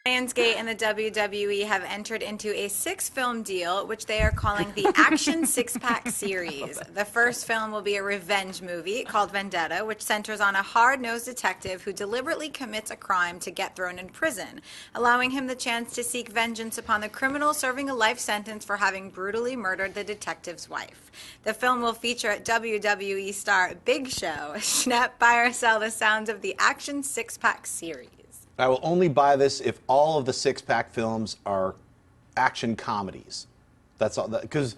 Lionsgate and the WWE have entered into a 6-film deal, which they are calling the Action Six-Pack series. The first film will be a revenge movie called Vendetta, which centers on a hard-nosed detective who deliberately commits a crime to get thrown in prison, allowing him the chance to seek vengeance upon the criminal serving a life sentence for having brutally murdered the detective's wife. The film will feature WWE star Big Show. Schnepp, buy or sell the sounds of the Action Six-Pack series. I will only buy this if all of the six-pack films are action comedies. That's all. Because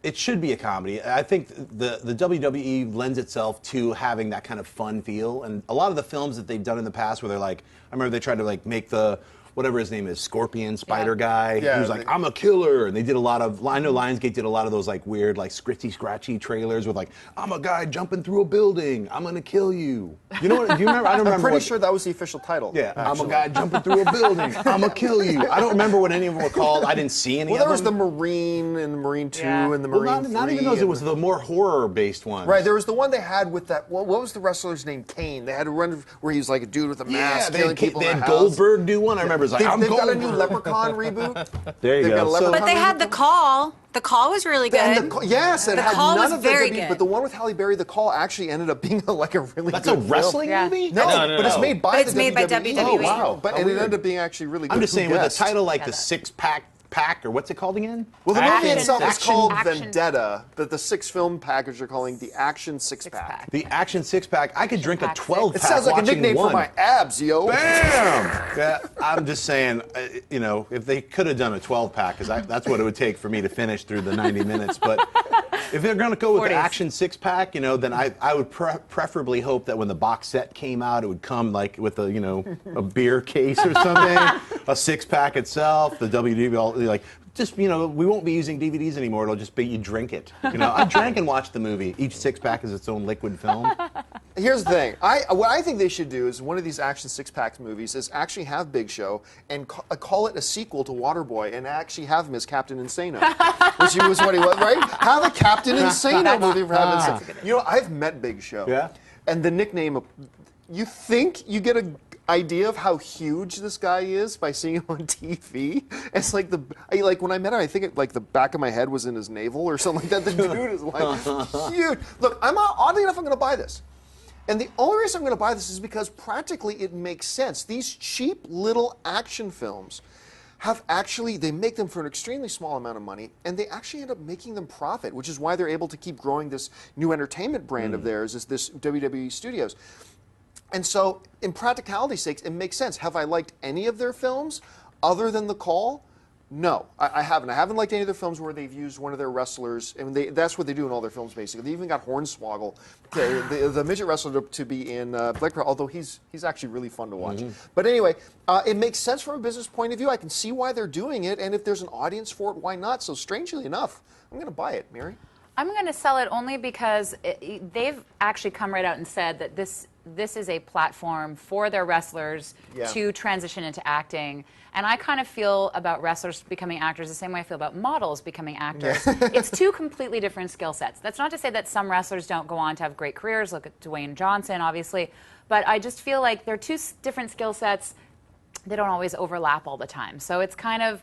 it should be a comedy. I think the WWE lends itself to having that kind of fun feel. And a lot of the films that they've done in the past where they're like, I remember they tried to like make the, whatever his name is, Scorpion, Spider guy. Yeah, he was like, I'm a killer. And they did a lot of, I know Lionsgate did a lot of those like weird, like scratchy trailers with like, I'm a guy jumping through a building. I'm going to kill you. You know what? Do you remember? I don't remember. I'm pretty sure that was the official title. Yeah, actually. I'm a guy jumping through a building. I'm going to kill you. I don't remember what any of them were called. I didn't see any of them. Well, there was the Marine and the Marine 2 and the Marine 3. Not even those. It was the more horror-based ones. Right, there was the one they had with that, what was the wrestler's name? Kane. They had a run where he was like a dude with a mask killing people they in had the house. Goldberg do one. I remember it was like, They've got a Goldberg. new Leprechaun reboot. There you go. But they had The Call. The Call was really good. Yes, it had Call none was of the very WWE, good. but the one with Halle Berry, The Call, actually ended up being like a really That's good a wrestling movie? No, but it's made by the WWE. Oh, WWE. wow. And it ended up being actually really good. I'm just saying, with a guessed? title like the Six-Pack, or what's it called again? Well, the movie Action. itself is Action. called Action. Vendetta, but the 6-film package are calling the Action Six-Pack. The Action Six-Pack. I could drink a 12-pack. It sounds like a nickname for my abs, yo. Bam! Yeah, I'm just saying, you know, if they could have done a 12-pack, because that's what it would take for me to finish through the 90 minutes. But if they're going to go with the Action Six-Pack, you know, then I would preferably hope that when the box set came out, it would come like with a, you know, a beer case or something, a six-pack itself, the WWE, like, just, you know, we won't be using DVDs anymore. It'll just be you drink it. You know, I drank and watched the movie. Each six-pack is its own liquid film. Here's the thing. What I think they should do is one of these Action Six-Pack movies is actually have Big Show and call it a sequel to Waterboy and actually have him as Captain Insano, which was what he was, right? Have a Captain Insano movie for heaven's sake. You know, I've met Big Show. Yeah. And the nickname, you think you get an idea of how huge this guy is by seeing him on TV. It's like when I met him, I think like the back of my head was in his navel or something like that. The dude is like huge. Look, oddly enough, I'm going to buy this. And the only reason I'm going to buy this is because practically it makes sense. These cheap little action films they make them for an extremely small amount of money, and they actually end up making them profit, which is why they're able to keep growing this new entertainment brand of theirs, is this WWE Studios. And so, in practicality's sake, it makes sense. Have I liked any of their films other than The Call? No, I haven't. I haven't liked any of their films where they've used one of their wrestlers, and that's what they do in all their films, basically. They even got Hornswoggle, the midget wrestler, to be in Blake, although he's actually really fun to watch. But anyway, it makes sense from a business point of view. I can see why they're doing it, and if there's an audience for it, why not? So strangely enough, I'm going to buy it, Mary. I'm going to sell it only because they've actually come right out and said that this is a platform for their wrestlers to transition into acting. And I kind of feel about wrestlers becoming actors the same way I feel about models becoming actors. It's two completely different skill sets. That's not to say that some wrestlers don't go on to have great careers. Look at Dwayne Johnson, obviously. But I just feel like they're two different skill sets. They don't always overlap all the time. So it's kind of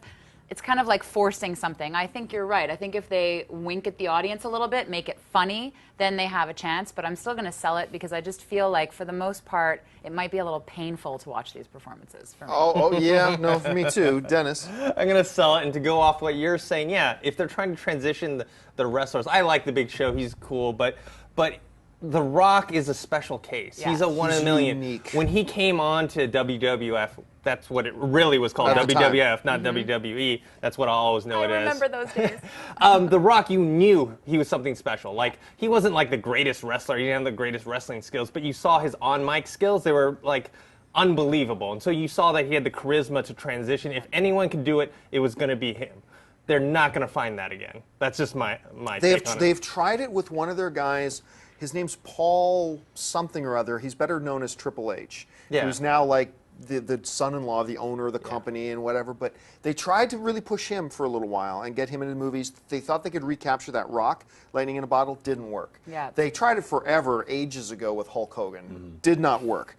like forcing something. I think you're right. I think if they wink at the audience a little bit, make it funny, then they have a chance. But I'm still going to sell it because I just feel like, for the most part, it might be a little painful to watch these performances for me. Oh yeah, no, for me too. Dennis? I'm going to sell it, and to go off what you're saying, yeah, if they're trying to transition the wrestlers, I like the Big Show, he's cool, but The Rock is a special case. Yeah. He's a one in a million. Unique. When he came on to WWF, that's what it really was called, WWF, not WWE. That's what I always know it as. I remember those days. The Rock, you knew he was something special. Like, he wasn't like the greatest wrestler. He didn't have the greatest wrestling skills, but you saw his on-mic skills. They were like unbelievable. And so you saw that he had the charisma to transition. If anyone could do it, it was going to be him. They're not going to find that again. That's just my take on it. They've tried it with one of their guys. His name's Paul something or other. He's better known as Triple H. Yeah. Who's now like the son-in-law of the owner of the company and whatever, but they tried to really push him for a little while and get him into movies. They thought they could recapture that Rock, lightning in a bottle, didn't work. Yeah. They tried it forever, ages ago with Hulk Hogan, did not work.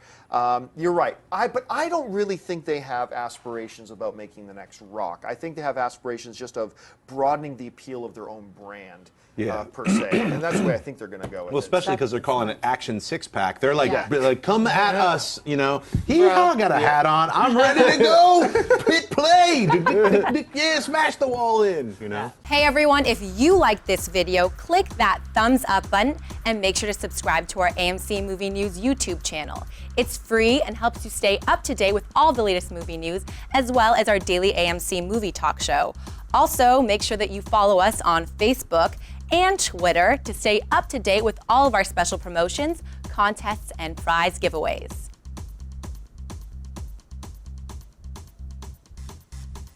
You're right, but I don't really think they have aspirations about making the next Rock. I think they have aspirations just of broadening the appeal of their own brand. Per se, and that's the way I think they're going to go with Well, it. especially because they're calling it Action Six Pack. They're like, Yeah. like come at us, you know. I got a hat on. I'm ready to go. Hit play. Yeah, smash the wall in. You know. Hey everyone, if you liked this video, click that thumbs up button and make sure to subscribe to our AMC Movie News YouTube channel. It's free and helps you stay up to date with all the latest movie news, as well as our daily AMC movie talk show. Also, make sure that you follow us on Facebook and Twitter to stay up to date with all of our special promotions, contests, and prize giveaways.